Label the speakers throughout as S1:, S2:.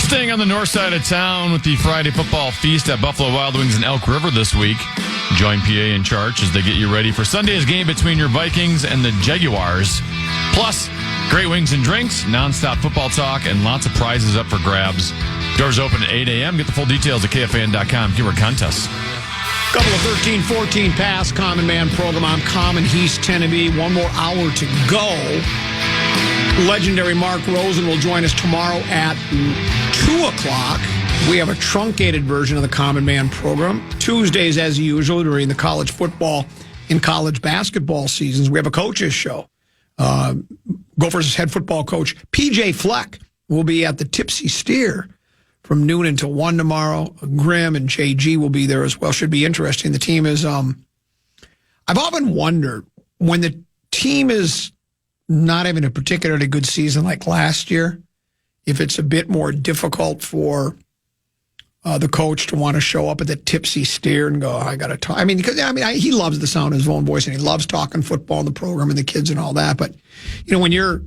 S1: Staying on the north side of town with the Friday football feast at Buffalo Wild Wings in Elk River this week. Join PA and Charge as they get you ready for Sunday's game between your Vikings and the Jaguars. Plus, great wings and drinks, nonstop football talk, and lots of prizes up for grabs. Doors open at 8 a.m. Get the full details at KFAN.com. Keyword contests.
S2: Couple of 13-14 pass Common Man program. I'm Common. He's Tenneby. One more hour to go. Legendary Mark Rosen will join us tomorrow at 2 o'clock. We have a truncated version of the Common Man program. Tuesdays, as usual, during the college football and college basketball seasons, we have a coaches show. Gophers head football coach P.J. Fleck will be at the Tipsy Steer from noon until 1 tomorrow. Grimm and J.G. will be there as well. Should be interesting. The team is, I've often wondered, when the team is not having a particularly good season like last year, if it's a bit more difficult for the coach to want to show up at the Tipsy Steer and go, I got to talk. He loves the sound of his own voice and he loves talking football and the program and the kids and all that. But, when you're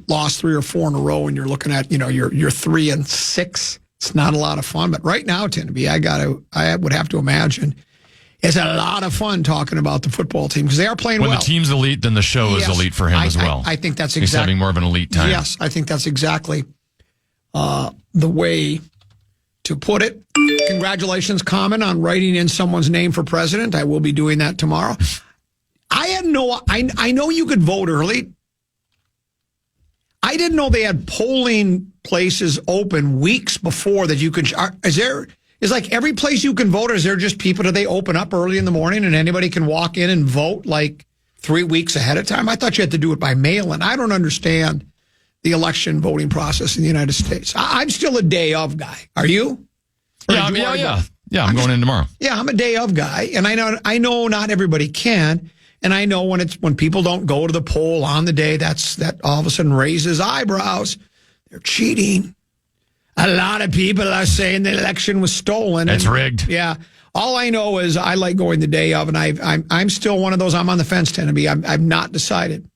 S2: lost 3 or 4 in a row and you're looking at, you're 3-6, it's not a lot of fun. But right now, Tenneby, I would have to imagine it's a lot of fun talking about the football team because they are playing well.
S1: When the team's elite, then the show is elite for him as well.
S2: I think that's exactly.
S1: He's having more of an elite time.
S2: Yes, I think that's exactly the way to put it. Congratulations, Common, on writing in someone's name for president. I will be doing that tomorrow. I know you could vote early. I didn't know they had polling places open weeks before that you could. Is like every place you can vote, or is there just people, do they open up early in the morning and anybody can walk in and vote like 3 weeks ahead of time? I thought you had to do it by mail, and I don't understand the election voting process in the United States. I'm still a day of guy. Are you?
S1: Yeah, I'm going in tomorrow.
S2: Yeah, I'm a day of guy, and I know not everybody can, and I know when people don't go to the poll on the day, that all of a sudden raises eyebrows. They're cheating. A lot of people are saying the election was stolen.
S1: It's rigged.
S2: Yeah. All I know is I like going the day of, and I'm still one of those. I'm on the fence, Tenneby. I've not decided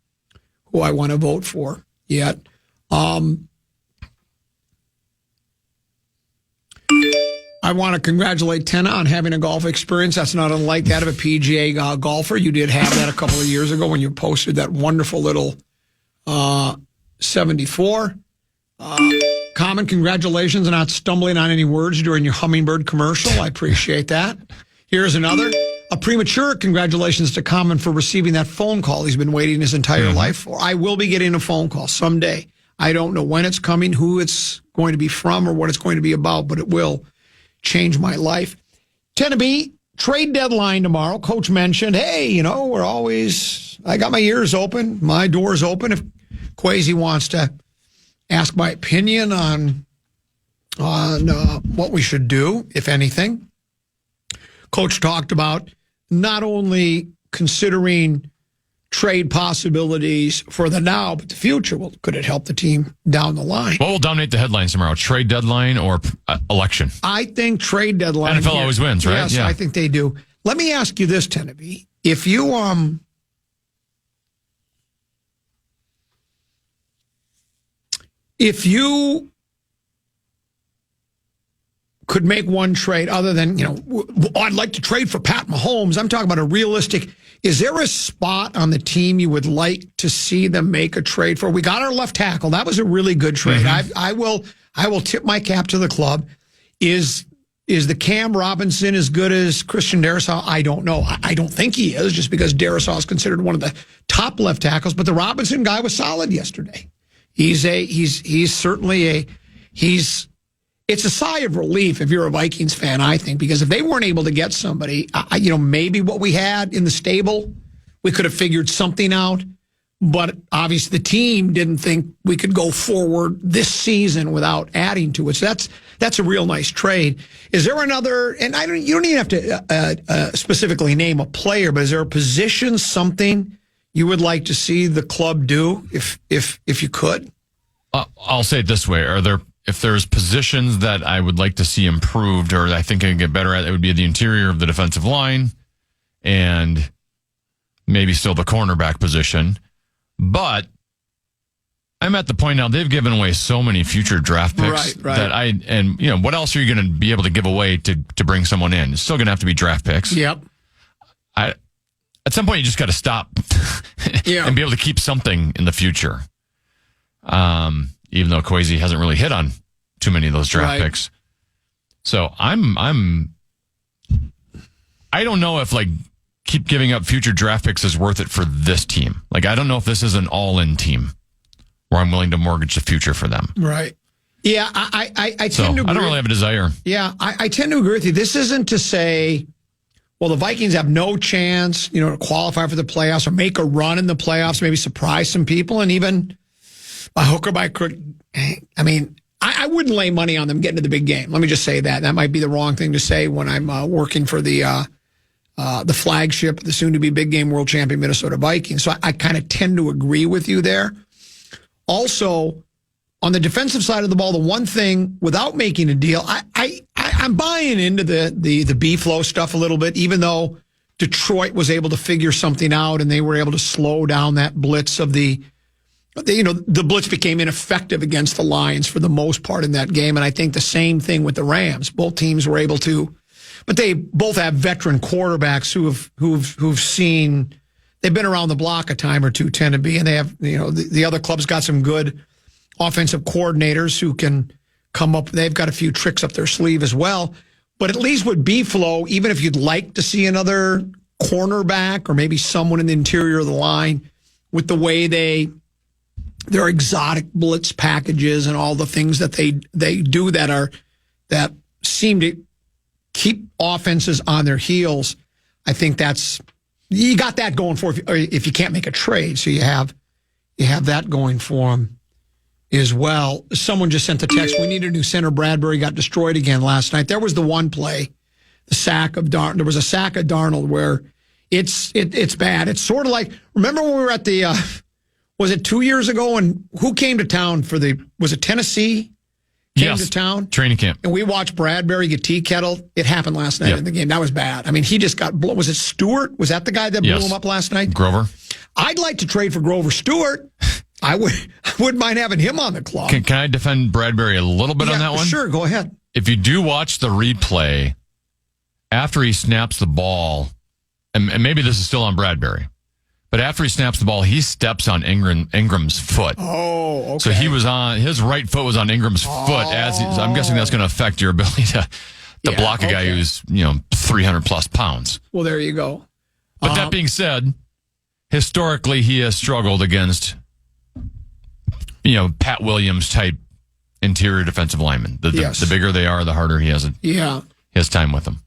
S2: who I want to vote for yet. I want to congratulate Tenna on having a golf experience. That's not unlike that of a PGA golfer. You did have that a couple of years ago when you posted that wonderful little 74. Common, congratulations on not stumbling on any words during your hummingbird commercial. I appreciate that. Here's another. A premature congratulations to Common for receiving that phone call he's been waiting his entire life for. I will be getting a phone call someday. I don't know when it's coming, who it's going to be from, or what it's going to be about, but it will change my life. Tenneby, trade deadline tomorrow. Coach mentioned, hey, I got my ears open, my door's open. If Kwesi wants to ask my opinion on what we should do, if anything. Coach talked about not only considering trade possibilities for the now, but the future. Well, could it help the team down the line?
S1: What will dominate the headlines tomorrow? Trade deadline or election?
S2: I think trade deadline.
S1: NFL always wins, right?
S2: Yes, yeah. I think they do. Let me ask you this, Tenneby. If you could make one trade other than, I'd like to trade for Pat Mahomes. I'm talking about a realistic. Is there a spot on the team you would like to see them make a trade for? We got our left tackle. That was a really good trade. Mm-hmm. I will tip my cap to the club. Is the Cam Robinson as good as Christian Darrisaw? I don't know. I don't think he is, just because Darrisaw is considered one of the top left tackles. But the Robinson guy was solid yesterday. He's certainly it's a sigh of relief if you're a Vikings fan, I think, because if they weren't able to get somebody, maybe what we had in the stable, we could have figured something out. But obviously the team didn't think we could go forward this season without adding to it. So that's a real nice trade. Is there another, and you don't even have to specifically name a player, but is there a position, something you would like to see the club do if you could?
S1: I'll say it this way. If there's positions that I would like to see improved or I think I can get better at, it would be the interior of the defensive line and maybe still the cornerback position. But, I'm at the point now, they've given away so many future draft picks
S2: Right.
S1: that what else are you going to be able to give away to bring someone in? It's still going to have to be draft picks.
S2: Yep.
S1: At some point, you just got to stop and be able to keep something in the future. Even though Kwesi hasn't really hit on too many of those draft picks. So I don't know if keep giving up future draft picks is worth it for this team. I don't know if this is an all-in team where I'm willing to mortgage the future for them.
S2: Right. Yeah, I tend to agree.
S1: I don't really have a desire.
S2: Yeah, I tend to agree with you. This isn't to say, well, the Vikings have no chance, to qualify for the playoffs or make a run in the playoffs, maybe surprise some people, and even by hook or by crook. I mean, I wouldn't lay money on them getting to the big game. Let me just say that. That might be the wrong thing to say when I'm working for the flagship, the soon-to-be big game world champion Minnesota Vikings. So I kind of tend to agree with you there. Also, on the defensive side of the ball, the one thing, without making a deal, I'm buying into the B-flow stuff a little bit, even though Detroit was able to figure something out and they were able to slow down that blitz of the blitz became ineffective against the Lions for the most part in that game. And I think the same thing with the Rams. Both teams were able to, but they both have veteran quarterbacks who've seen, they've been around the block a time or two, tend to be, and they have, the other clubs got some good offensive coordinators who can come up. They've got a few tricks up their sleeve as well. But at least with B-flow, even if you'd like to see another cornerback or maybe someone in the interior of the line, with the way their exotic blitz packages and all the things that they do that seem to keep offenses on their heels, I think you got that going for if you can't make a trade. So you have that going for them as well. Someone just sent the text, we need a new center. Bradbury got destroyed again last night. There was the one play, the sack of Darnold. There was a sack of Darnold where it's bad. It's sort of like, remember when we were at the, was it 2 years ago? And who came to town was it Tennessee? Came to town?
S1: Training camp.
S2: And we watched Bradbury get tea kettled. It happened last night in the game. That was bad. I mean, he just got blown. Was it Stewart? Was that the guy that blew him up last night?
S1: Grover.
S2: I'd like to trade for Grover Stewart. I wouldn't mind having him on the club.
S1: Can I defend Bradbury a little bit on that one?
S2: Sure, go ahead.
S1: If you do watch the replay, after he snaps the ball, and maybe this is still on Bradbury, but after he snaps the ball, he steps on Ingram's foot.
S2: Oh, okay.
S1: So his right foot was on Ingram's foot. I'm guessing that's going to affect your ability to block a guy who's 300 plus pounds.
S2: Well, there you go.
S1: But that being said, historically he has struggled against Pat Williams type interior defensive linemen. The bigger they are, the harder he has time with them.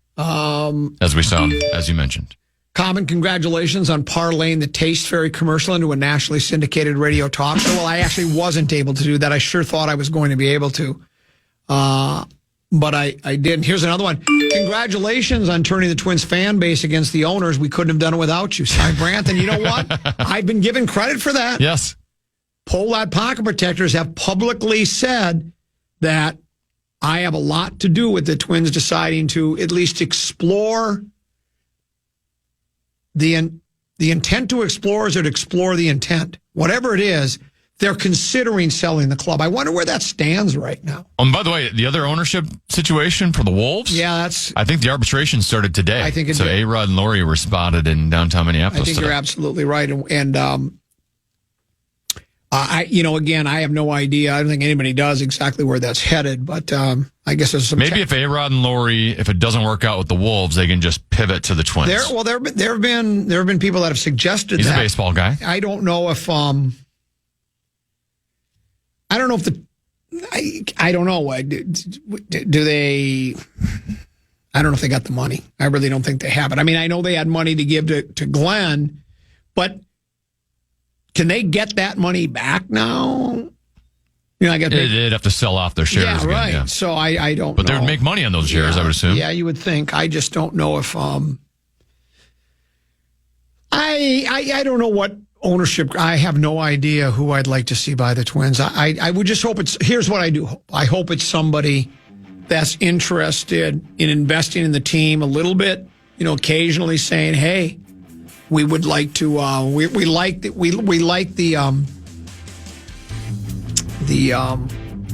S1: As we saw, as you mentioned.
S2: Common, congratulations on parlaying the Taste Fairy commercial into a nationally syndicated radio talk show. Well, I actually wasn't able to do that. I sure thought I was going to be able to. But I didn't. Here's another one. Congratulations on turning the Twins fan base against the owners. We couldn't have done it without you. Cy Brandt. And you know what? I've been given credit for that.
S1: Yes.
S2: Pollad Pocket Protectors have publicly said that I have a lot to do with the Twins deciding to at least explore the intent to explore, is to explore the intent. Whatever it is, they're considering selling the club. I wonder where that stands right now.
S1: And by the way, the other ownership situation for the Wolves?
S2: Yeah,
S1: I think the arbitration started today.
S2: I think it
S1: so
S2: did.
S1: A-Rod and Laurie were spotted in downtown Minneapolis
S2: I think
S1: today.
S2: You're absolutely right. And again, I have no idea. I don't think anybody does exactly where that's headed, but I guess there's some.
S1: Maybe if A-Rod and Laurie, if it doesn't work out with the Wolves, they can just pivot to the Twins.
S2: There have been people that have suggested
S1: He's
S2: that.
S1: a baseball guy.
S2: I don't know if I don't know. Do they? I don't know if they got the money. I really don't think they have it. I mean, I know they had money to give to Glenn, but can they get that money back now?
S1: They'd have to sell off their shares.
S2: Yeah,
S1: again,
S2: right.
S1: Yeah.
S2: So I don't know.
S1: But they would make money on those shares, I would assume.
S2: Yeah, you would think. I just don't know if I don't know what ownership. I have no idea who I'd like to see buy the Twins. I would just hope here's what I do hope. I hope it's somebody that's interested in investing in the team a little bit, occasionally saying, hey, we would like to we like the the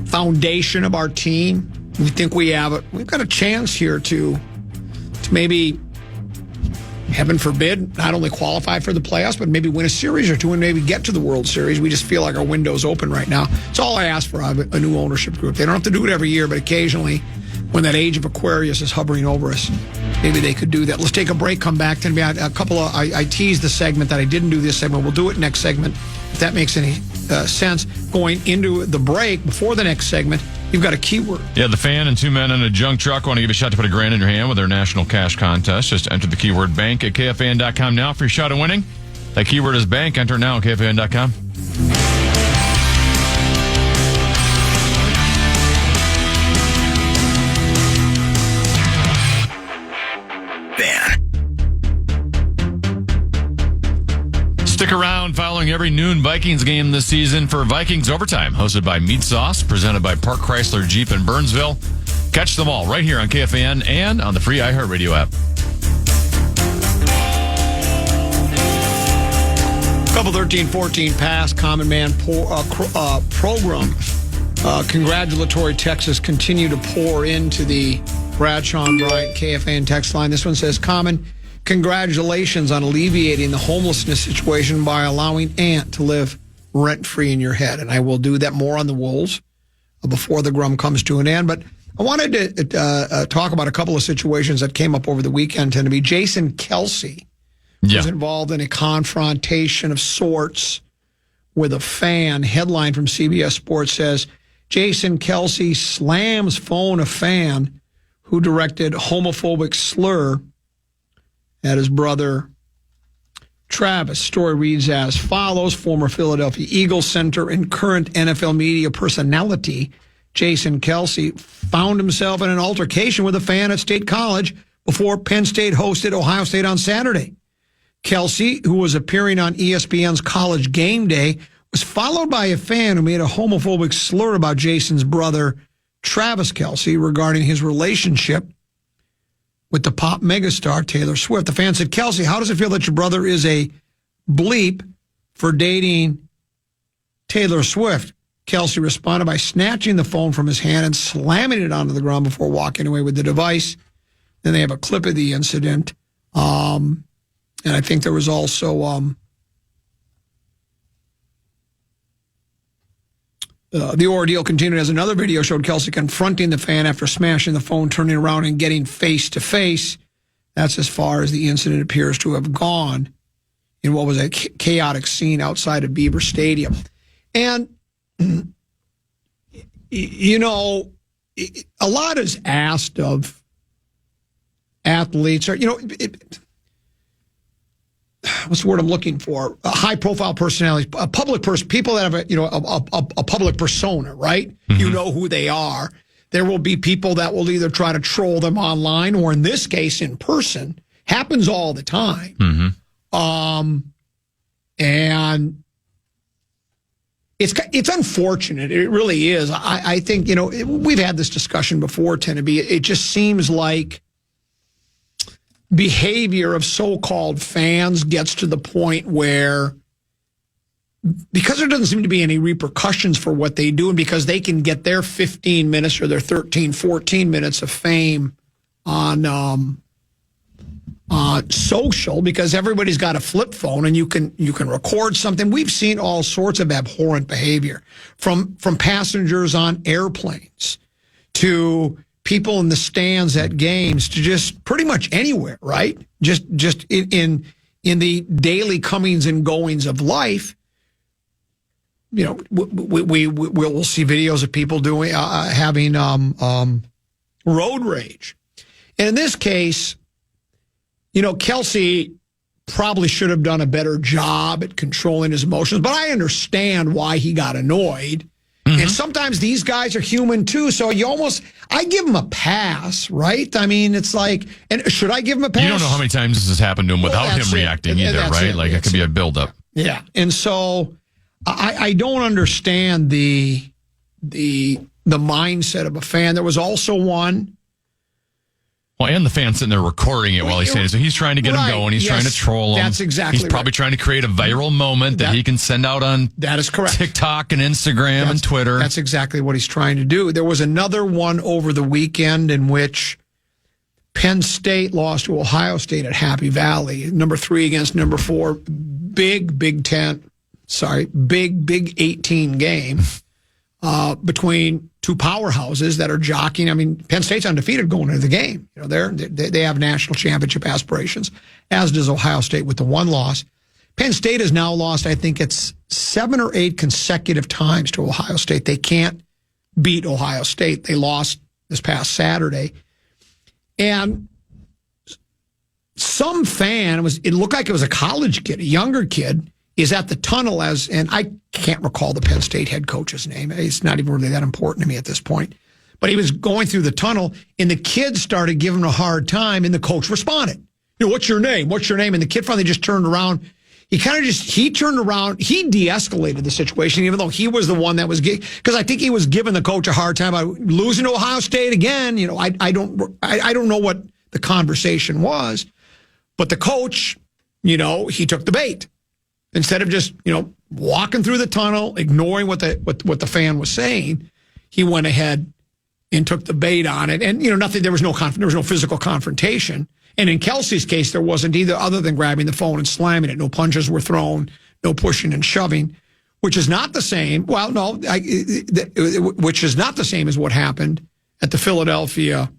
S2: foundation of our team. We think we've got a chance here to maybe, heaven forbid, not only qualify for the playoffs, but maybe win a series or two and maybe get to the World Series. We just feel like our window's open right now. It's all I ask for out of a new ownership group. They don't have to do it every year, but occasionally when that age of Aquarius is hovering over us, maybe they could do that. Let's take a break, come back. Then I teased the segment that I didn't do this segment. We'll do it next segment, if that makes any sense. Going into the break, before the next segment, you've got a keyword.
S1: Yeah, the fan and two men in a junk truck want to give you a shot to put $1,000 in your hand with their national cash contest. Just enter the keyword bank at KFAN.com now for your shot at winning. That keyword is bank. Enter now at KFAN.com. Stick around following every noon Vikings game this season for Vikings Overtime, hosted by Meat Sauce, presented by Park Chrysler Jeep in Burnsville. Catch them all right here on KFAN and on the free iHeartRadio app.
S2: Couple 13-14 pass, Common Man program. Congratulatory texts continue to pour into the Bradshaw and Bryant KFAN text line. This one says, Common, congratulations on alleviating the homelessness situation by allowing Ant to live rent-free in your head. And I will do that more on the Wolves before the Grum comes to an end. But I wanted to talk about a couple of situations that came up over the weekend. To be Jason Kelce was involved in a confrontation of sorts with a fan. Headline from CBS Sports says, Jason Kelce slams phone a fan who directed homophobic slur at his brother Travis. Story reads as follows. Former Philadelphia Eagles center and current NFL media personality Jason Kelce found himself in an altercation with a fan at State College before Penn State hosted Ohio State on Saturday. Kelce, who was appearing on ESPN's College Game Day, was followed by a fan who made a homophobic slur about Jason's brother Travis Kelce regarding his relationship with the pop megastar Taylor Swift. The fan said, Kelce, how does it feel that your brother is a bleep for dating Taylor Swift? Kelce responded by snatching the phone from his hand and slamming it onto the ground before walking away with the device. Then they have a clip of the incident. And I think there was also the ordeal continued as another video showed Kelce confronting the fan after smashing the phone, turning around and getting face-to-face. That's as far as the incident appears to have gone in what was a chaotic scene outside of Beaver Stadium. And, you know, a lot is asked of athletes, or, you know, what's the word I'm looking for? High-profile personalities, a public person, people that have a public persona, right? Mm-hmm. You know who they are. There will be people that will either try to troll them online or, in this case, in person. Happens all the time. Mm-hmm. And it's unfortunate. It really is. I think, you know, we've had this discussion before, Tenneby. It just seems like behavior of so-called fans gets to the point where, because there doesn't seem to be any repercussions for what they do, and because they can get their 15 minutes or their 13, 14 minutes of fame on social, because everybody's got a flip phone and you can record something. We've seen all sorts of abhorrent behavior from passengers on airplanes to people in the stands at games to just pretty much anywhere, right? Just in the daily comings and goings of life. You know, we'll see videos of people doing having road rage, and in this case, you know, Kelce probably should have done a better job at controlling his emotions, but I understand why he got annoyed. Mm-hmm. And sometimes these guys are human too, so I give him a pass, right? I mean, it's like, and should I give him a pass?
S1: You don't know how many times this has happened to him without him reacting either, right? Like, it could be a buildup.
S2: Yeah, and so I don't understand the mindset of a fan. There was also one
S1: Well, and the fan sitting there recording it while he's saying it. So he's trying to get him going. He's trying to troll him.
S2: That's exactly
S1: He's probably trying to create a viral moment that he can send out on
S2: that is correct.
S1: TikTok and Instagram and Twitter.
S2: That's exactly what he's trying to do. There was another one over the weekend in which Penn State lost to Ohio State at Happy Valley, number 3 against number 4. Big Big 18 game between two powerhouses that are jockeying. I mean, Penn State's undefeated going into the game. You know, they have national championship aspirations, as does Ohio State with the one loss. Penn State has now lost, I think it's 7 or 8 consecutive times to Ohio State. They can't beat Ohio State. They lost this past Saturday. And some fan, it looked like it was a college kid, a younger kid, is at the tunnel and I can't recall the Penn State head coach's name. It's not even really that important to me at this point. But he was going through the tunnel, and the kid started giving him a hard time, and the coach responded. You know, what's your name? What's your name? And the kid finally just turned around. He turned around. He de-escalated the situation, even though he was the one that was, because I think he was giving the coach a hard time about losing to Ohio State again. You know, I don't know what the conversation was, but the coach, you know, he took the bait. Instead of just, you know, walking through the tunnel, ignoring what the fan was saying, he went ahead and took the bait on it. And, you know, there was no physical confrontation. And in Kelce's case, there wasn't either, other than grabbing the phone and slamming it. No punches were thrown, no pushing and shoving, which is not the same. Well, no, which is not the same as what happened at the Philadelphia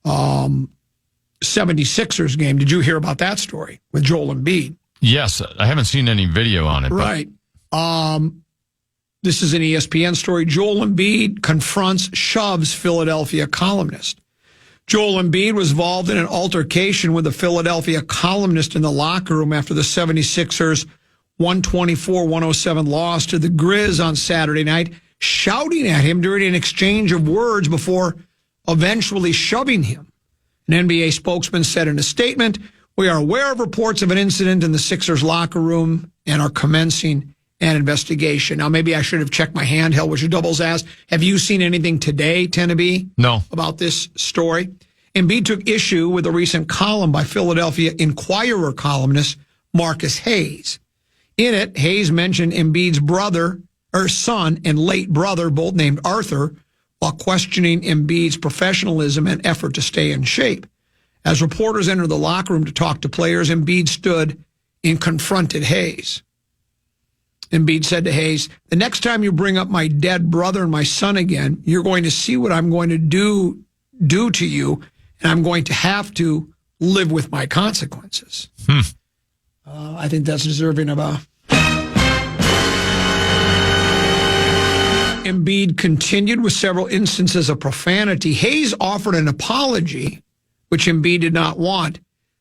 S2: 76ers game. Did you hear about that story with Joel Embiid?
S1: Yes, I haven't seen any video on it.
S2: Right. This is an ESPN story. Joel Embiid shoves Philadelphia columnist. Joel Embiid was involved in an altercation with a Philadelphia columnist in the locker room after the 76ers 124-107 loss to the Grizz on Saturday night, shouting at him during an exchange of words before eventually shoving him. An NBA spokesman said in a statement, "We are aware of reports of an incident in the Sixers locker room and are commencing an investigation." Now, maybe I should have checked my handheld, which doubles as. Have you seen anything today, Tenneby?
S1: No.
S2: About this story? Embiid took issue with a recent column by Philadelphia Inquirer columnist Marcus Hayes. In it, Hayes mentioned Embiid's son and late brother, both named Arthur, while questioning Embiid's professionalism and effort to stay in shape. As reporters entered the locker room to talk to players, Embiid stood and confronted Hayes. Embiid said to Hayes, "The next time you bring up my dead brother and my son again, you're going to see what I'm going to do to you, and I'm going to have to live with my consequences." I think that's deserving of a... Embiid continued with several instances of profanity. Hayes offered an apology, which Embiid did not want.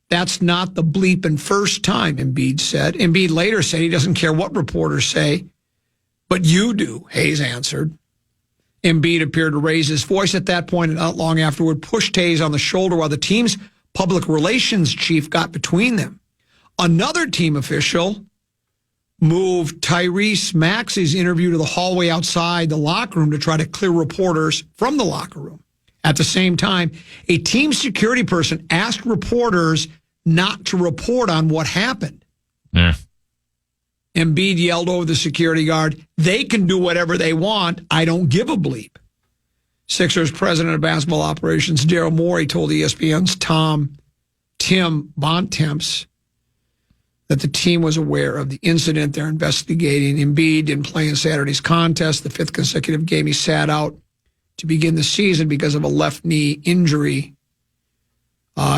S2: "That's not the bleeping first time," Embiid said. Embiid later said he doesn't care what reporters say, but you do, Hayes answered. Embiid appeared to raise his voice at that point and not long afterward pushed Hayes on the shoulder while the team's public relations chief got between them. Another team official moved Tyrese Maxey's interview to the hallway outside the locker room to try to clear reporters from the locker room. At the same time, a team security person asked reporters not to report on what happened.
S1: Yeah.
S2: Embiid yelled over the security guard, "They can do whatever they want. I don't give a bleep." Sixers president of basketball operations, Daryl Morey, told ESPN's Tim Bontemps that the team was aware of the incident. They're investigating. Embiid didn't play in Saturday's contest, the 5th consecutive game he sat out to begin the season because of a left knee injury.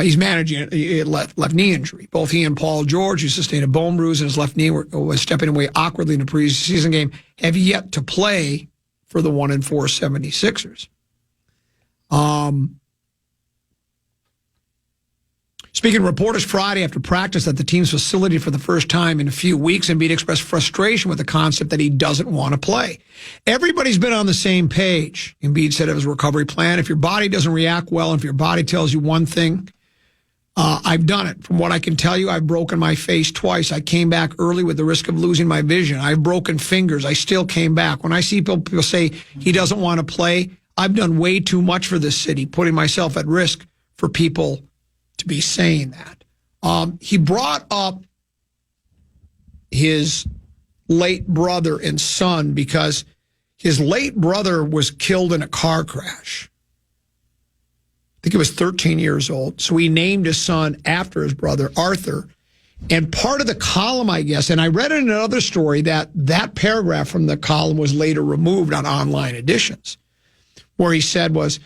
S2: He's managing a left knee injury. Both he and Paul George, who sustained a bone bruise in his left knee, was stepping away awkwardly in a preseason game, have yet to play for the 1-4 76ers. Speaking to reporters Friday after practice at the team's facility for the first time in a few weeks, Embiid expressed frustration with the concept that he doesn't want to play. "Everybody's been on the same page," Embiid said of his recovery plan. "If your body doesn't react well, and if your body tells you one thing, I've done it. From what I can tell you, I've broken my face twice. I came back early with the risk of losing my vision. I've broken fingers. I still came back. When I see people say he doesn't want to play, I've done way too much for this city, putting myself at risk for people to be saying that. He brought up his late brother and son because his late brother was killed in a car crash. I think he was 13 years old. So he named his son after his brother, Arthur. And part of the column, I guess, and I read in another story that paragraph from the column was later removed on online editions, where he said was,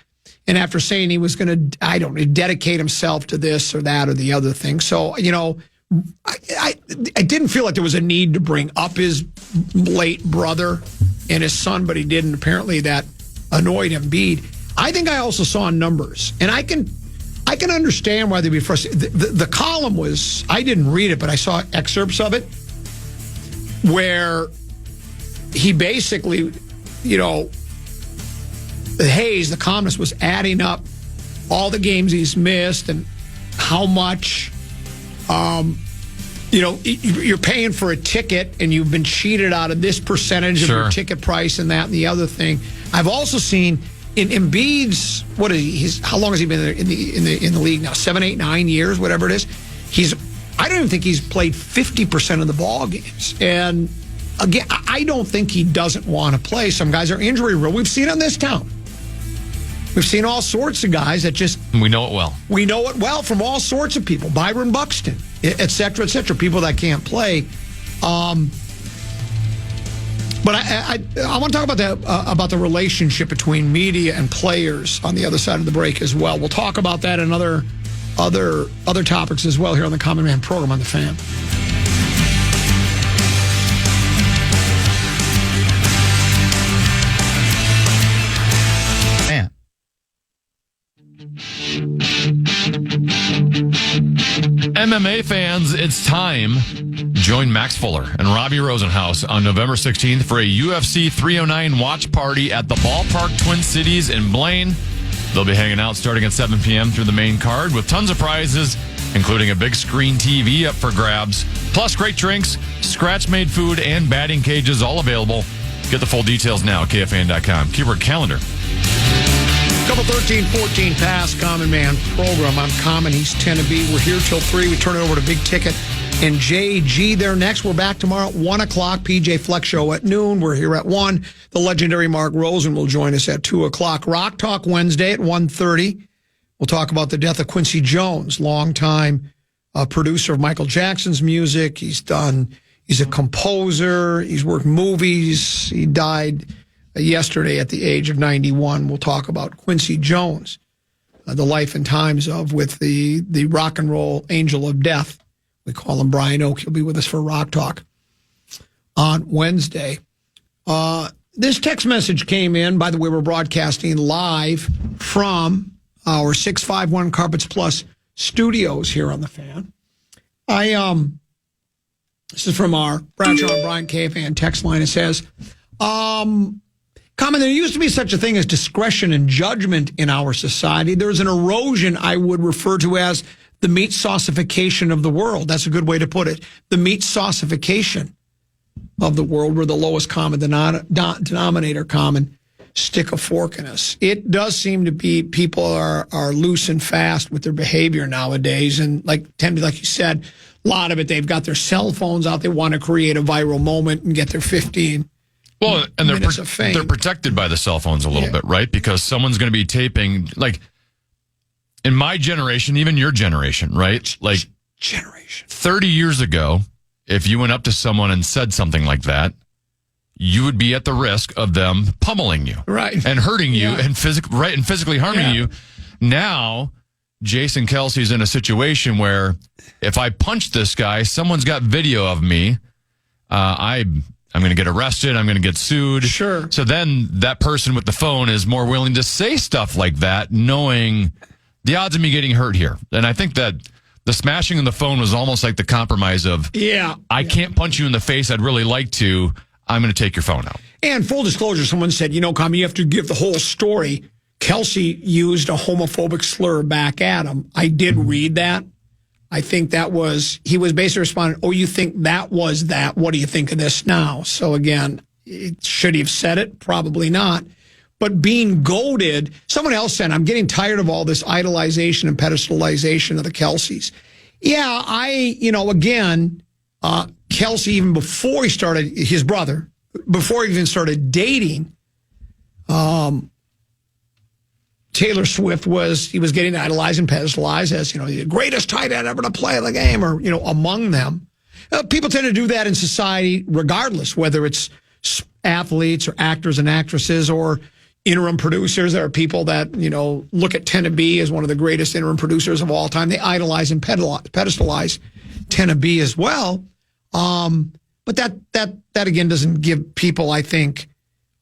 S2: and after saying he was going to, I don't know, dedicate himself to this or that or the other thing. So, I didn't feel like there was a need to bring up his late brother and his son, but he didn't. Apparently that annoyed him. I think I also saw numbers, and I can understand why they'd be frustrated. The column was, I didn't read it, but I saw excerpts of it where he basically, Hayes, the columnist, was adding up all the games he's missed and how much, you're paying for a ticket and you've been cheated out of this percentage of your ticket price and that and the other thing. I've also seen in Embiid's, what is he? How long has he been in the league now? 7, 8, 9 years, whatever it is. I don't even think he's played 50% of the ball games. And again, I don't think he doesn't want to play. Some guys are injury riddled. We've seen it in this town. We've seen all sorts of guys that just...
S1: We know it well.
S2: We know it well from all sorts of people. Byron Buxton, et cetera, people that can't play. But I want to talk about the relationship between media and players on the other side of the break as well. We'll talk about that and other topics as well here on the Common Man program on the Fan.
S1: MMA fans, it's time. Join Max Fuller and Robbie Rosenhaus on November 16th for a UFC 309 watch party at the Ballpark Twin Cities in Blaine. They'll be hanging out starting at 7 p.m. through the main card with tons of prizes, including a big screen TV up for grabs, plus great drinks, scratch-made food, and batting cages all available. Get the full details now at KFAN.com. Keyword calendar.
S2: Couple 13-14 past Common Man program. I'm Common. He's 10 to B. We're here till 3. We turn it over to Big Ticket and JG there next. We're back tomorrow at 1 o'clock. PJ Flex Show at noon. We're here at 1. The legendary Mark Rosen will join us at 2 o'clock. Rock Talk Wednesday at 1:30. We'll talk about the death of Quincy Jones, longtime producer of Michael Jackson's music. He's a composer. He's worked movies. He died yesterday at the age of 91. We'll talk about Quincy Jones, the life and times with the rock and roll angel of death. We call him Brian Oak. He'll be with us for Rock Talk on Wednesday. This text message came in. By the way, we're broadcasting live from our 651 Carpets Plus studios here on the Fan. This is from our Bradshaw and Brian KFAN text line. It says, Common, there used to be such a thing as discretion and judgment in our society. There's an erosion I would refer to as the meat saucification of the world. That's a good way to put it. The meat saucification of the world, where the lowest common denominator common stick a fork in us. It does seem to be people are loose and fast with their behavior nowadays. And like you said, a lot of it, they've got their cell phones out. They want to create a viral moment and get their 15
S1: and they're protected by the cell phones a little bit, right? Because someone's going to be taping, like in my generation, even your generation, right? Like 30 years ago, if you went up to someone and said something like that, you would be at the risk of them pummeling you,
S2: right,
S1: and hurting you, and physically harming you. Now, Jason Kelce's in a situation where if I punch this guy, someone's got video of me. I'm going to get arrested. I'm going to get sued.
S2: Sure.
S1: So then that person with the phone is more willing to say stuff like that, knowing the odds of me getting hurt here. And I think that the smashing of the phone was almost like the compromise of, I can't punch you in the face. I'd really like to. I'm going to take your phone out. And
S2: full disclosure, someone said, Common, you have to give the whole story. Kelce used a homophobic slur back at him. I did read that. I think he was basically responding, oh, you think that was that? What do you think of this now? So again, should he have said it? Probably not. but being goaded. Someone else said, I'm getting tired of all this idolization and pedestalization of the Kelces. Yeah, again, Kelce, even before he started, his brother, before he even started dating, Taylor Swift he was getting idolized and pedestalized as, the greatest tight end ever to play the game, or, among them. People tend to do that in society regardless, whether it's athletes or actors and actresses or interim producers. There are people that, look at Tennessee as one of the greatest interim producers of all time. They idolize and pedestalize Tennessee as well. But that again doesn't give people, I think,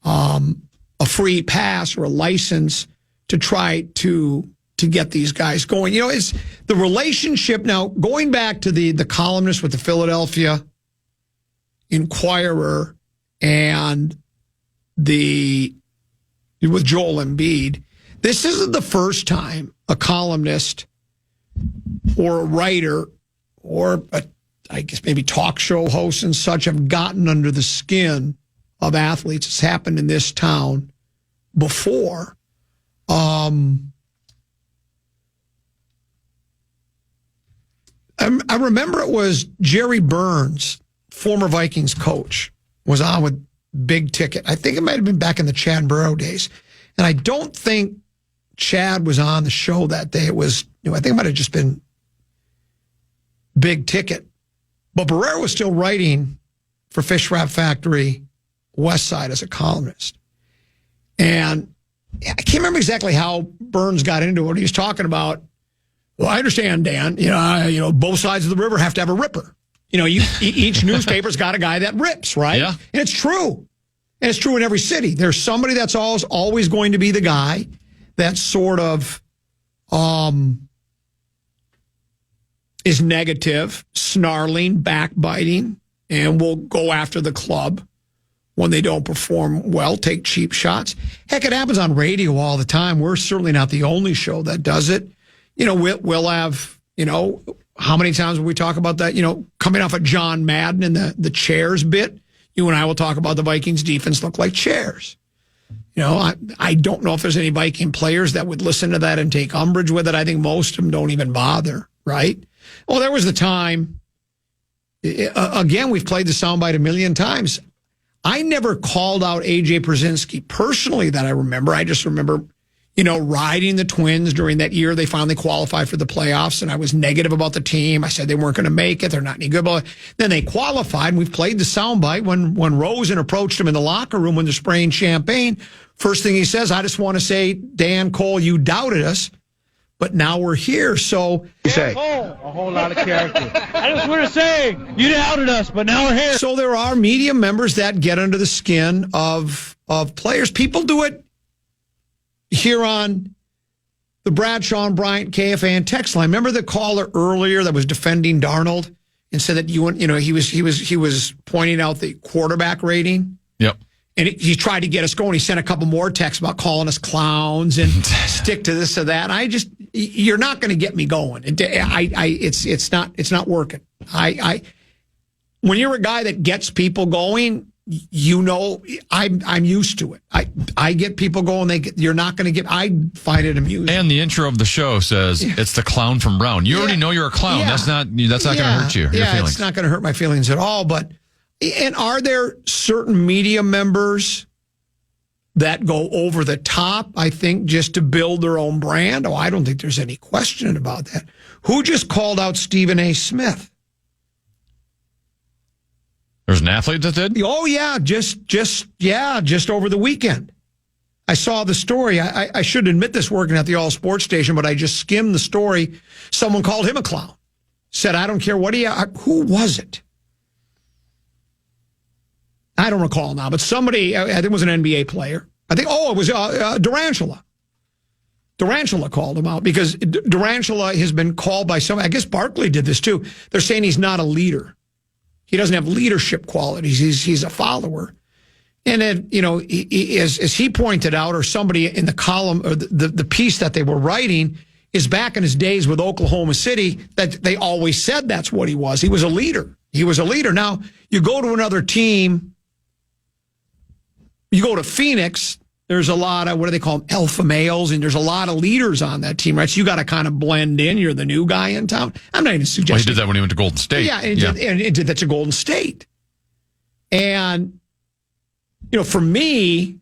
S2: a free pass or a license to try to get these guys going. It's the relationship now, going back to the columnist with the Philadelphia Inquirer and with Joel Embiid. This isn't the first time a columnist or a writer or I guess maybe talk show hosts and such have gotten under the skin of athletes. It's happened in this town before. I remember it was Jerry Burns, former Vikings coach, was on with Big Ticket. I think it might have been back in the Chad Burrow days. And I don't think Chad was on the show that day. It was, I think it might have just been Big Ticket. But Barrera was still writing for Fish Wrap Factory West Side as a columnist. And I can't remember exactly how Burns got into it. He was talking about, well, I understand, Dan, both sides of the river have to have a ripper. Each newspaper's got a guy that rips, right?
S1: Yeah.
S2: And it's true. And it's true in every city. There's somebody that's always going to be the guy that sort of is negative, snarling, backbiting, and will go after the club when they don't perform well, take cheap shots. Heck, it happens on radio all the time. We're certainly not the only show that does it. We'll have, how many times will we talk about that? Coming off of John Madden and the chairs bit, you and I will talk about the Vikings defense look like chairs. I don't know if there's any Viking players that would listen to that and take umbrage with it. I think most of them don't even bother, right? Well, there was the time, again, we've played the soundbite a million times. I never called out A.J. Brzezinski personally that I remember. I just remember, riding the Twins during that year. They finally qualified for the playoffs, and I was negative about the team. I said they weren't going to make it. They're not any good. Then they qualified, and we've played the soundbite. When Rosen approached him in the locker room when they're spraying champagne, first thing he says, I just want to say, Dan Cole, you doubted us, but now we're here. So
S3: a whole lot of character. I just want to say, you doubted us, but now we're here.
S2: So there are media members that get under the skin of players. People do it here on the Bradshaw and Bryant KFAN text line. Remember the caller earlier that was defending Darnold and said that he was pointing out the quarterback rating?
S1: Yep.
S2: And he tried to get us going. He sent a couple more texts about calling us clowns and stick to this or that. You're not going to get me going. It's not working. When you're a guy that gets people going, I'm used to it. I get people going. You're not going to get. I find it amusing.
S1: And the intro of the show says it's the clown from Brown. You already know you're a clown.
S2: Yeah.
S1: That's not going to hurt your feelings.
S2: It's not going to hurt my feelings at all. And are there certain media members that go over the top, I think, just to build their own brand? Oh, I don't think there's any question about that. Who just called out Stephen A. Smith?
S1: There's an athlete that did?
S2: Oh, yeah, just over the weekend. I saw the story. I should admit this working at the All Sports Station, but I just skimmed the story. Someone called him a clown. Said, I don't care what who was it? I don't recall now, but somebody, I think it was an NBA player. It was Durantula. Durantula called him out because Durantula has been called by some, I guess Barkley did this too. They're saying he's not a leader. He doesn't have leadership qualities. He's a follower. And then, as he pointed out, or somebody in the column or the piece that they were writing is back in his days with Oklahoma City, that they always said that's what he was. He was a leader. Now, you go to another team, you go to Phoenix, There's a lot of, what do they call them, alpha males, and there's a lot of leaders on that team, right? So you got to kind of blend in. You're the new guy in town. I'm not even suggesting.
S1: Well, he did that when he went to Golden State.
S2: Yeah, and that's a Golden State. And, for me,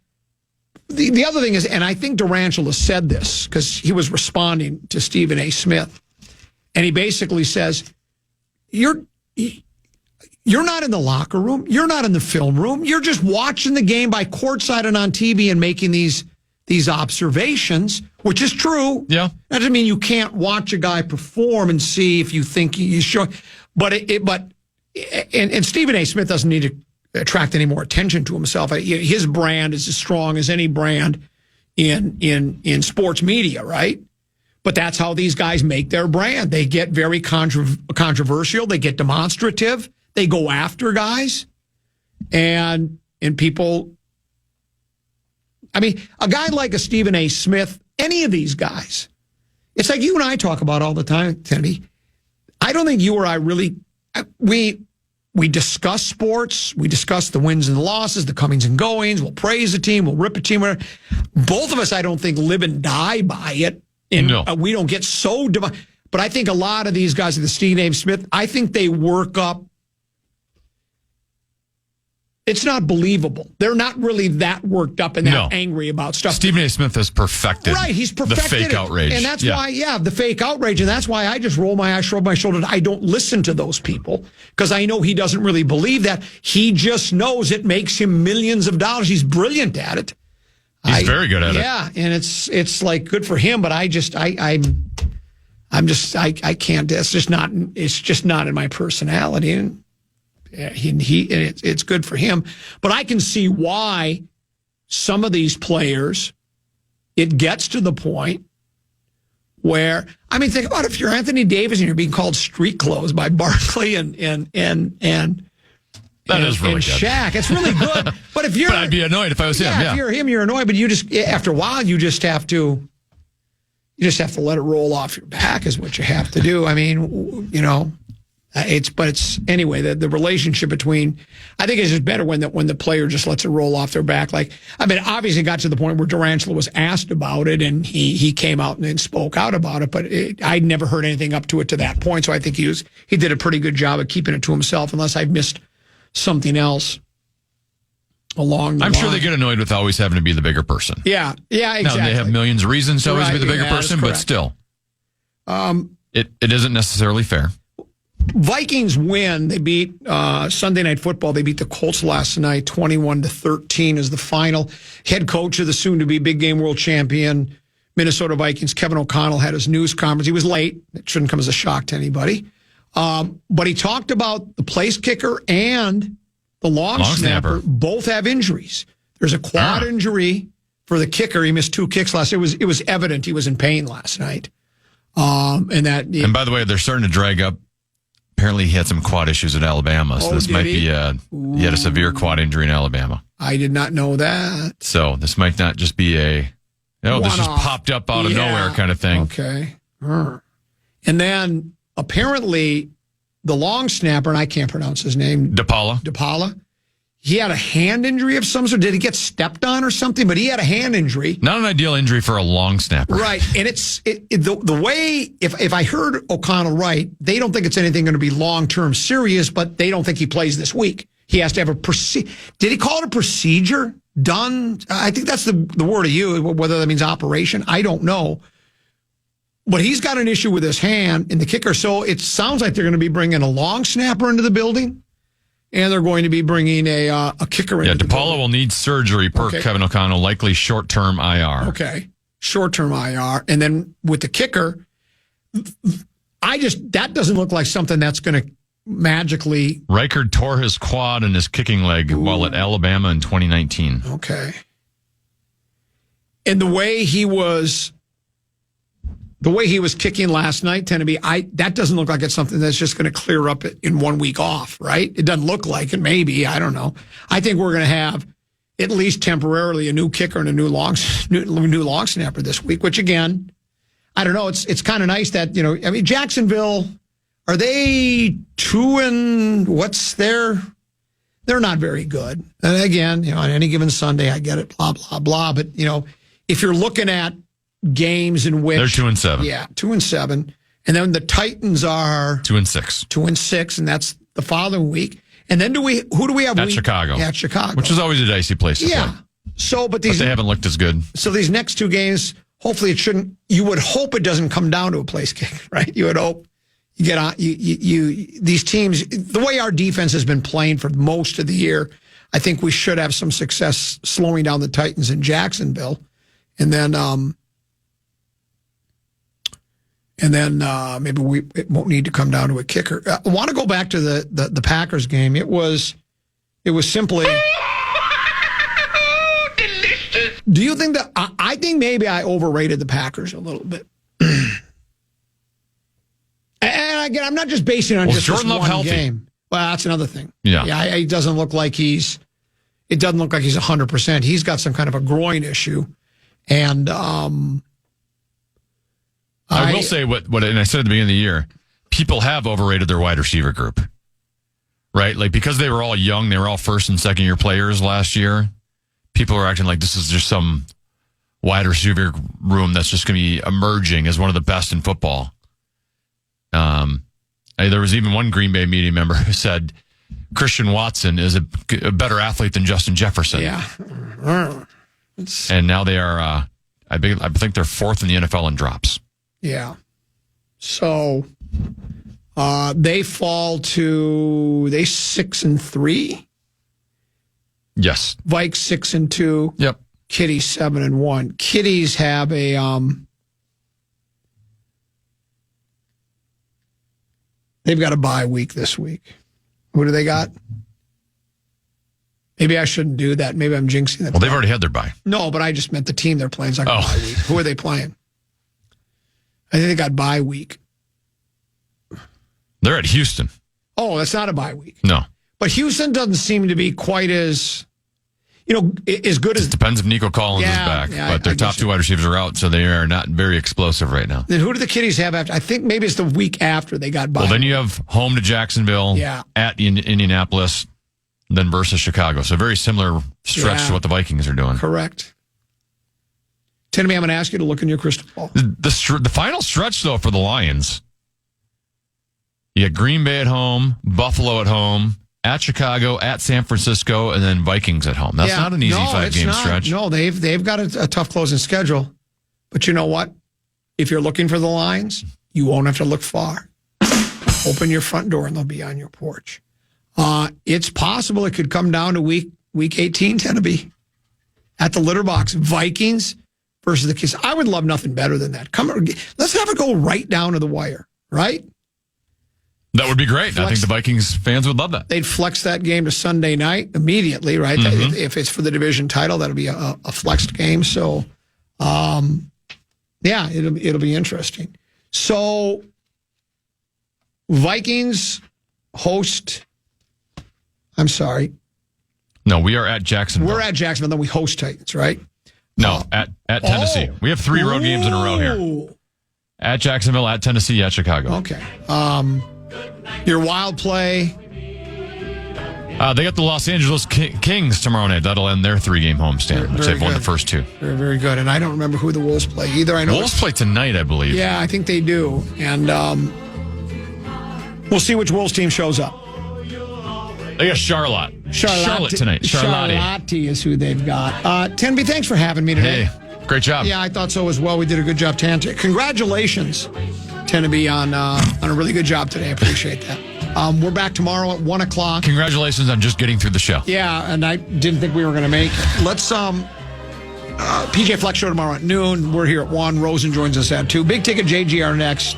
S2: the other thing is, and I think Durantula said this because he was responding to Stephen A. Smith, and he basically says, you're not in the locker room. You're not in the film room. You're just watching the game by courtside and on TV and making these observations, which is true.
S1: Yeah.
S2: That doesn't mean you can't watch a guy perform and see if you think he's showing. But Stephen A. Smith doesn't need to attract any more attention to himself. His brand is as strong as any brand in sports media, right? But that's how these guys make their brand. They get very controversial. They get demonstrative. They go after guys. And people, I mean, a guy like a Stephen A. Smith, any of these guys, it's like you and I talk about all the time, Timmy. I don't think you or I really, we discuss sports. We discuss the wins and the losses, the comings and goings. We'll praise a team. We'll rip a team. Whatever. Both of us, I don't think, live and die by it. And we don't get so divided. But I think a lot of these guys, like the Stephen A. Smith, I think they work up. It's not believable. They're not really that worked up and that angry about stuff.
S1: Stephen A. Smith has perfected,
S2: he's perfected
S1: the fake outrage.
S2: And that's why, the fake outrage. And that's why I just roll my eyes, shrug my shoulders. I don't listen to those people because I know he doesn't really believe that. He just knows it makes him millions of dollars. He's brilliant at it.
S1: He's very good at it.
S2: Yeah, and it's like good for him, but I can't. It's just not in my personality. And it's good for him, but I can see why some of these players, it gets to the point where, I mean, think about if you're Anthony Davis and you're being called street clothes by Barkley and
S1: that is really good.
S2: Shaq. It's really good. But if you're,
S1: I'd be annoyed if I was him. Yeah,
S2: if you're him, you're annoyed. But you just, after a while, you just have to let it roll off your back. Is what you have to do. I mean, it's anyway. The relationship between, I think it's just better when the player just lets it roll off their back. Like, I mean, obviously it got to the point where Durantula was asked about it, and he came out and spoke out about it. But I'd never heard anything up to that point. So I think he did a pretty good job of keeping it to himself, unless I've missed something else along the line.
S1: I'm sure they get annoyed with always having to be the bigger person.
S2: Yeah, exactly.
S1: Now, they have millions of reasons to always be the bigger person, but still. It isn't necessarily fair.
S2: Vikings win. They beat Sunday Night Football. They beat the Colts last night, 21-13 is the final. Head coach of the soon-to-be big game world champion Minnesota Vikings, Kevin O'Connell, had his news conference. He was late. It shouldn't come as a shock to anybody. But he talked about the place kicker and the long snapper. Both have injuries. There's a quad injury for the kicker. He missed 2 kicks last. It was evident he was in pain last night. And by
S1: the way, they're starting to drag up. Apparently, he had some quad issues at Alabama. So this might be he had a severe quad injury in Alabama.
S2: I did not know that.
S1: So this might not just be this just popped up out of nowhere kind of thing.
S2: Okay. And then apparently the long snapper, and I can't pronounce his name. DePaula. He had a hand injury of some sort. Did he get stepped on or something? But he had a hand injury.
S1: Not an ideal injury for a long snapper.
S2: Right. And the way, if I heard O'Connell right, they don't think it's anything going to be long-term serious, but they don't think he plays this week. He has to have did he call it a procedure? Done? I think that's the word of you, whether that means operation. I don't know. But he's got an issue with his hand in the kicker. So it sounds like they're going to be bringing a long snapper into the building. And they're going to be bringing a kicker in.
S1: Yeah, DePaula will need surgery per Kevin O'Connell, likely short-term IR.
S2: Okay, short-term IR. And then with the kicker, that doesn't look like something that's going to magically...
S1: Reichard tore his quad and his kicking leg while at Alabama in 2019.
S2: Okay. And the way he was kicking last night, Tenneby, that doesn't look like it's something that's just going to clear up in 1 week off, right? It doesn't look like it. Maybe, I don't know. I think we're going to have at least temporarily a new kicker and a new long snapper this week. Which again, I don't know. It's kind of nice that Jacksonville, are they 2 and what's their? They're not very good. And again, on any given Sunday, I get it, blah, blah, blah. But, if you're looking at games in which...
S1: They're 2-7.
S2: Yeah, 2-7. And then the Titans are...
S1: 2-6.
S2: 2-6, and that's the following week. And then who do we have?
S1: At Chicago.
S2: At Chicago.
S1: Which is always a dicey place to play.
S2: So, but
S1: they haven't looked as good.
S2: So these next two games, hopefully it shouldn't... You would hope it doesn't come down to a place kick, right? You would hope you get on... These teams... The way our defense has been playing for most of the year, I think we should have some success slowing down the Titans in Jacksonville. And then maybe it won't need to come down to a kicker. I want to go back to the Packers game. It was simply... Delicious. Do you think that... I think maybe I overrated the Packers a little bit. And again, I'm not just basing it on just
S1: Jordan
S2: this
S1: Love
S2: one
S1: healthy?
S2: game. Well, that's another thing.
S1: Yeah,
S2: it doesn't look like he's 100%. He's got some kind of a groin issue. And I
S1: will say what, and I said at the beginning of the year, people have overrated their wide receiver group, right? Like, because they were all young, they were all first and second year players last year. People are acting like this is just some wide receiver room that's just going to be emerging as one of the best in football. There was even one Green Bay media member who said Christian Watson is a better athlete than Justin Jefferson.
S2: Yeah.
S1: And now they are, I think they're fourth in the NFL in drops.
S2: Yeah. So they fall to 6-3.
S1: Yes.
S2: Vikes 6-2.
S1: Yep.
S2: Kitties 7-1. Kitties have a they've got a bye week this week. Who do they got? Maybe I shouldn't do that. Maybe I'm jinxing that.
S1: Well, they've already had their bye.
S2: No, but I just meant the team they're playing. Like bye week. Who are they playing? I think they got bye week.
S1: They're at Houston.
S2: Oh, that's not a bye week.
S1: No.
S2: But Houston doesn't seem to be quite as, as good as...
S1: It depends if Nico Collins is back. But their top two wide receivers are out, so they are not very explosive right now.
S2: Then who do the Kitties have after? I think maybe it's the week after they got bye.
S1: Well, then you have home to Jacksonville, at Indianapolis, then versus Chicago. So very similar stretch to what the Vikings are doing.
S2: Correct. Timmy, I'm going to ask you to look in your crystal ball.
S1: The final stretch, though, for the Lions, you got Green Bay at home, Buffalo at home, at Chicago, at San Francisco, and then Vikings at home. That's not an easy five-game stretch.
S2: No, they've got a tough closing schedule. But you know what? If you're looking for the Lions, you won't have to look far. Open your front door and they'll be on your porch. It's possible it could come down to week 18, Tennessee, at the litter box. Vikings versus the Kids. I would love nothing better than that. Let's have it go right down to the wire, right?
S1: That would be great. I think the Vikings fans would love that.
S2: They'd flex that game to Sunday night immediately, right? Mm-hmm. If it's for the division title, that'll be a flexed game. So, it'll be interesting. So, Vikings host... I'm sorry.
S1: No, we are at Jacksonville.
S2: We're at Jacksonville, then we host Titans, right?
S1: No, at Tennessee. We have 3 road games in a row here. At Jacksonville, at Tennessee, at Chicago.
S2: Okay. Your wild play?
S1: They got the Los Angeles Kings tomorrow night. That'll end their 3-game homestand, which they've won the first 2.
S2: Very, very good. And I don't remember who the Wolves play either. I know
S1: Wolves play tonight, I believe.
S2: Yeah, I think they do. And we'll see which Wolves team shows up.
S1: They got Charlotte tonight.
S2: Charlotte is who they've got. Tenby, thanks for having me today.
S1: Hey, great job.
S2: Yeah, I thought so as well. We did a good job. Congratulations, Tenby, on a really good job today. I appreciate that. We're back tomorrow at 1 o'clock.
S1: Congratulations on just getting through the show.
S2: Yeah, and I didn't think we were going to make it. Let's PJ Flex show tomorrow at noon. We're here at 1. Rosen joins us at 2. Big Ticket JGR next.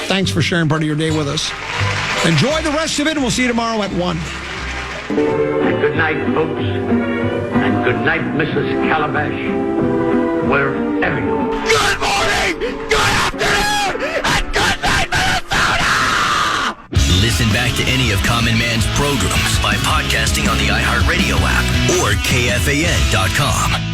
S2: Thanks for sharing part of your day with us. Enjoy the rest of it, and we'll see you tomorrow at 1.
S4: And good night, folks. And good night, Mrs. Calabash. Wherever you are.
S5: Good morning, good afternoon, and good night, Minnesota!
S6: Listen back to any of Common Man's programs by podcasting on the iHeartRadio app or KFAN.com.